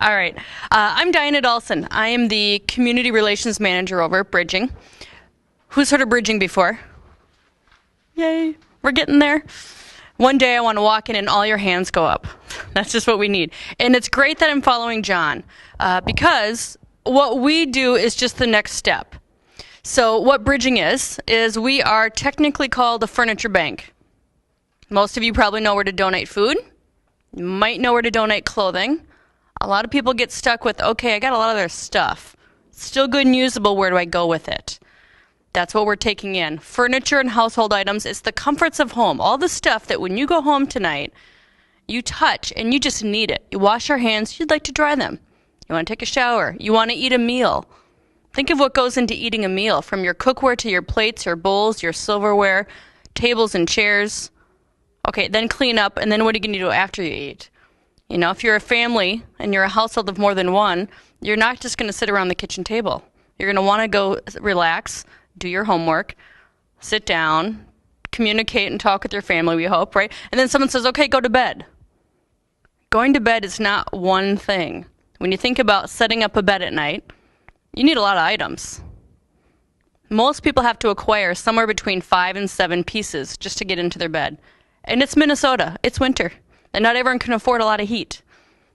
All right. I'm Diana Dawson. I am the Community Relations Manager over at Bridging. Who's heard of Bridging before? Yay. We're getting there. One day I want to walk in and all your hands go up. That's just what we need. And it's great that I'm following John because what we do is just the next step. So what Bridging is we are technically called a furniture bank. Most of you probably know where to donate food. You might know where to donate clothing. A lot of people get stuck with, okay, I got a lot of their stuff. It's still good and usable, where do I go with it? That's what we're taking in. Furniture and household items is the comforts of home. All the stuff that when you go home tonight, you touch and you just need it. You wash your hands, you'd like to dry them. You want to take a shower. You want to eat a meal. Think of what goes into eating a meal, from your cookware to your plates, your bowls, your silverware, tables and chairs. Okay, then clean up, and then what are you going to do after you eat? You know, if you're a family and you're a household of more than one, you're not just going to sit around the kitchen table. You're going to want to go relax, do your homework, sit down, communicate and talk with your family, we hope, right? And then someone says, okay, go to bed. Going to bed is not one thing. When you think about setting up a bed at night, you need a lot of items. Most people have to acquire somewhere between 5 and 7 pieces just to get into their bed. And it's Minnesota. It's winter. And not everyone can afford a lot of heat.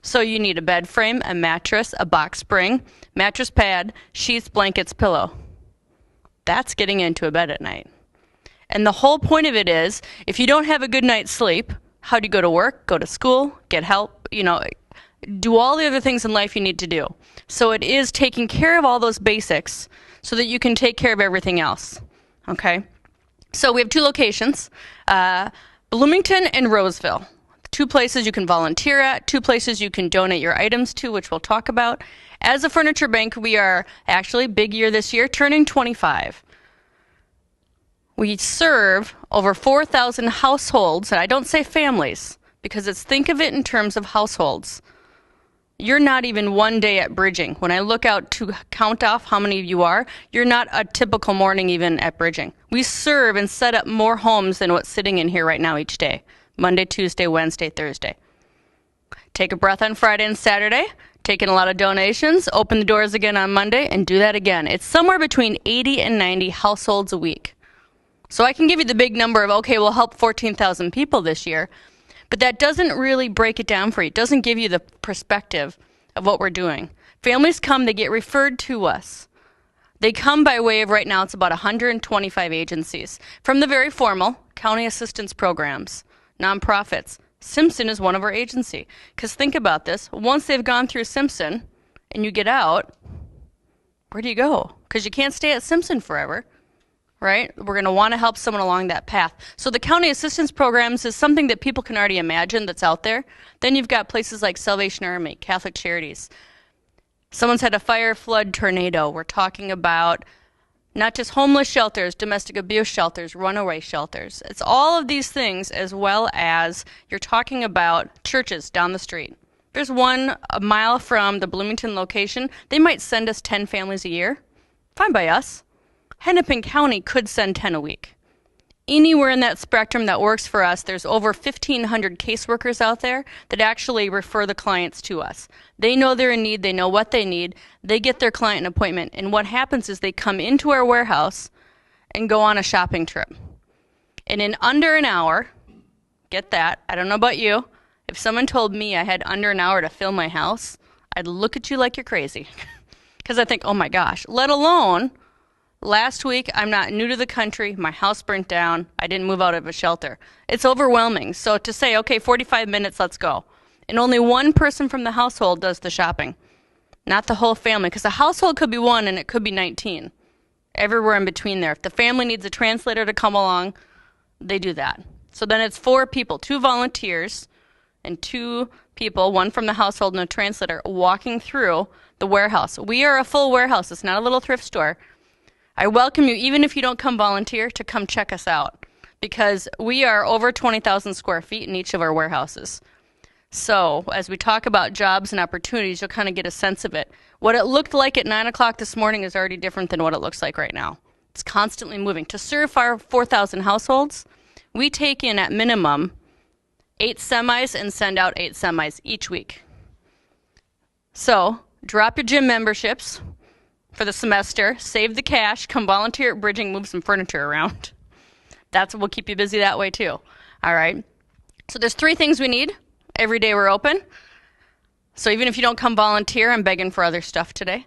So you need a bed frame, a mattress, a box spring, mattress pad, sheets, blankets, pillow. That's getting into a bed at night. And the whole point of it is, if you don't have a good night's sleep, how do you go to work, go to school, get help, do all the other things in life you need to do. So it is taking care of all those basics so that you can take care of everything else. Okay? So we have 2 locations, Bloomington and Roseville. 2 places you can volunteer at, 2 places you can donate your items to, which we'll talk about. As a furniture bank, we are actually, big year this year, turning 25. We serve over 4,000 households, and I don't say families, because think of it in terms of households. You're not even one day at Bridging. When I look out to count off how many of you are, you're not a typical morning even at Bridging. We serve and set up more homes than what's sitting in here right now each day. Monday, Tuesday, Wednesday, Thursday. Take a breath on Friday and Saturday, take in a lot of donations, open the doors again on Monday, and do that again. It's somewhere between 80 and 90 households a week. So I can give you the big number of, okay, we'll help 14,000 people this year, but that doesn't really break it down for you. It doesn't give you the perspective of what we're doing. Families come, they get referred to us. They come by way of, right now, it's about 125 agencies. From the very formal, county assistance programs, nonprofits. Simpson is one of our agency. Because think about this. Once they've gone through Simpson and you get out, where do you go? Because you can't stay at Simpson forever, right? We're going to want to help someone along that path. So the county assistance programs is something that people can already imagine that's out there. Then you've got places like Salvation Army, Catholic Charities. Someone's had a fire, flood, tornado. We're talking about not just homeless shelters, domestic abuse shelters, runaway shelters. It's all of these things, as well as you're talking about churches down the street. There's one a mile from the Bloomington location. They might send us 10 families a year. Fine by us. Hennepin County could send 10 a week. Anywhere in that spectrum that works for us, there's over 1,500 caseworkers out there that actually refer the clients to us. They know they're in need, they know what they need, they get their client an appointment, and what happens is they come into our warehouse and go on a shopping trip. And in under an hour, get that, I don't know about you, if someone told me I had under an hour to fill my house, I'd look at you like you're crazy. Because I think, oh my gosh, let alone last week, I'm not new to the country. My house burnt down. I didn't move out of a shelter. It's overwhelming. So to say, okay, 45 minutes, let's go. And only one person from the household does the shopping, not the whole family. Because a household could be 1 and it could be 19. Everywhere in between there. If the family needs a translator to come along, they do that. So then it's 4 people, 2 volunteers and 2 people, 1 from the household and a translator, walking through the warehouse. We are a full warehouse. It's not a little thrift store. I welcome you, even if you don't come volunteer, to come check us out, because we are over 20,000 square feet in each of our warehouses. So as we talk about jobs and opportunities, you'll kind of get a sense of it. What it looked like at 9 o'clock this morning is already different than what it looks like right now. It's constantly moving. To serve our 4,000 households, we take in at minimum 8 semis and send out 8 semis each week. So drop your gym memberships for the semester, save the cash, come volunteer at Bridging, move some furniture around. That's what will keep you busy that way too. All right. So there's 3 things we need every day we're open. So even if you don't come volunteer, I'm begging for other stuff today.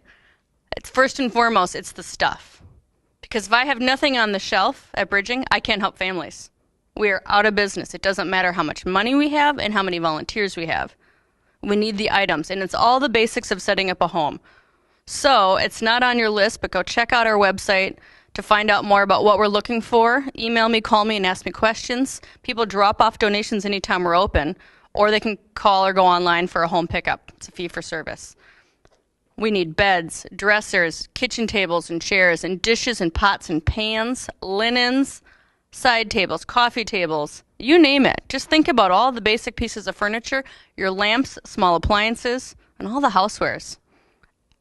It's first and foremost, it's the stuff. Because if I have nothing on the shelf at Bridging, I can't help families. We are out of business. It doesn't matter how much money we have and how many volunteers we have. We need the items, and it's all the basics of setting up a home. So it's not on your list, but go check out our website to find out more about what we're looking for. Email me, call me, and ask me questions. People drop off donations anytime we're open, or they can call or go online for a home pickup. It's a fee for service. We need beds, dressers, kitchen tables and chairs, and dishes and pots and pans, linens, side tables, coffee tables, you name it. Just think about all the basic pieces of furniture, your lamps, small appliances, and all the housewares.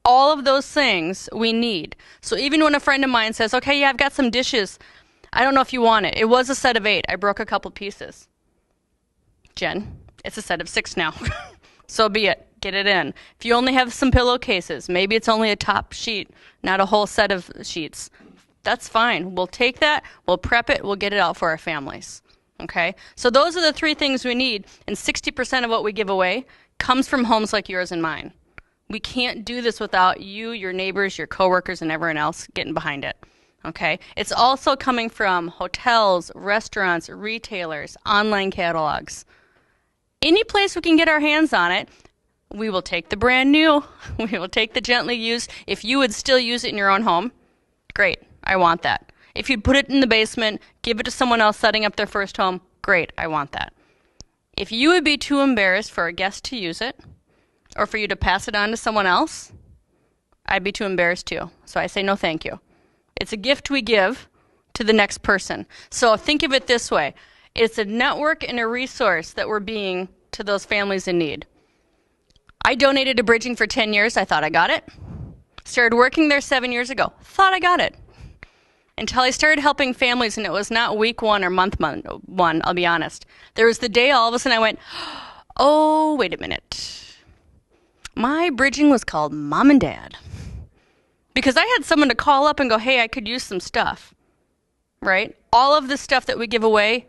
All of those things we need. So even when a friend of mine says, okay, yeah, I've got some dishes, I don't know if you want it. It was a set of 8. I broke a couple pieces. Jen, it's a set of 6 now. So be it. Get it in. If you only have some pillowcases, maybe it's only a top sheet, not a whole set of sheets. That's fine. We'll take that, we'll prep it, we'll get it out for our families. Okay? So those are the 3 things we need, and 60% of what we give away comes from homes like yours and mine. We can't do this without you, your neighbors, your coworkers, and everyone else getting behind it. Okay? It's also coming from hotels, restaurants, retailers, online catalogs. Any place we can get our hands on it, we will take the brand new. We will take the gently used. If you would still use it in your own home, great. I want that. If you'd put it in the basement, give it to someone else setting up their first home, great. I want that. If you would be too embarrassed for a guest to use it, or for you to pass it on to someone else, I'd be too embarrassed too. So I say no thank you. It's a gift we give to the next person. So think of it this way. It's a network and a resource that we're being to those families in need. I donated to Bridging for 10 years. I thought I got it. Started working there 7 years ago. Thought I got it. Until I started helping families, and it was not week 1 or month 1, I'll be honest. There was the day all of a sudden I went, oh, wait a minute. My Bridging was called Mom and Dad. Because I had someone to call up and go, hey, I could use some stuff. Right? All of the stuff that we give away,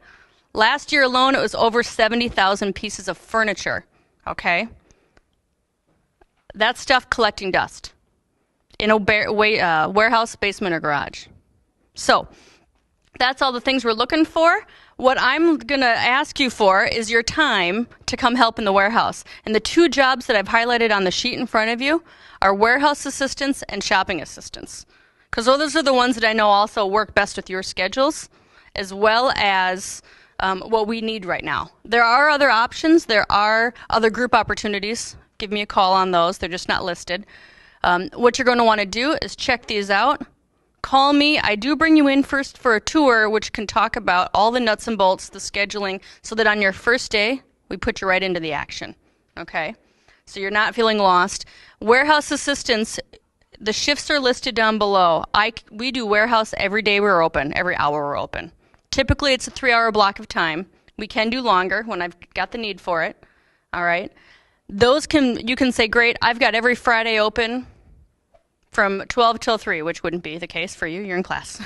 last year alone, it was over 70,000 pieces of furniture. Okay? That stuff collecting dust in a warehouse, basement, or garage. So that's all the things we're looking for. What I'm going to ask you for is your time to come help in the warehouse. And the 2 jobs that I've highlighted on the sheet in front of you are warehouse assistants and shopping assistants. Because those are the ones that I know also work best with your schedules, as well as what we need right now. There are other options. There are other group opportunities. Give me a call on those. They're just not listed. What you're going to want to do is check these out. Call me. I do bring you in first for a tour, which can talk about all the nuts and bolts, the scheduling, so that on your first day, we put you right into the action. Okay? So you're not feeling lost. Warehouse assistants, the shifts are listed down below. We do warehouse every day we're open, every hour we're open. Typically, it's a 3-hour block of time. We can do longer when I've got the need for it. All right? You can say, great, I've got every Friday open from 12 till 3, which wouldn't be the case for you. You're in class.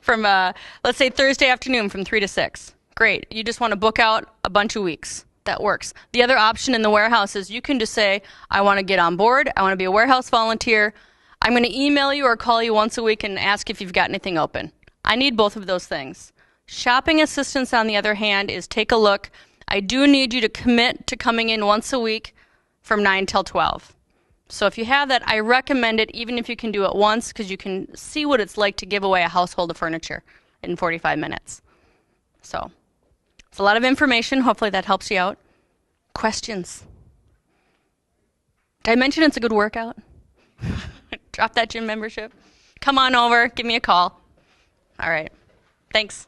From, let's say, Thursday afternoon from 3 to 6. Great. You just want to book out a bunch of weeks. That works. The other option in the warehouse is you can just say, I want to get on board. I want to be a warehouse volunteer. I'm going to email you or call you once a week and ask if you've got anything open. I need both of those things. Shopping assistance, on the other hand, is take a look. I do need you to commit to coming in once a week from 9 till 12. So if you have that, I recommend it, even if you can do it once, because you can see what it's like to give away a household of furniture in 45 minutes. So it's a lot of information. Hopefully that helps you out. Questions? Did I mention it's a good workout? Drop that gym membership. Come on over. Give me a call. All right. Thanks.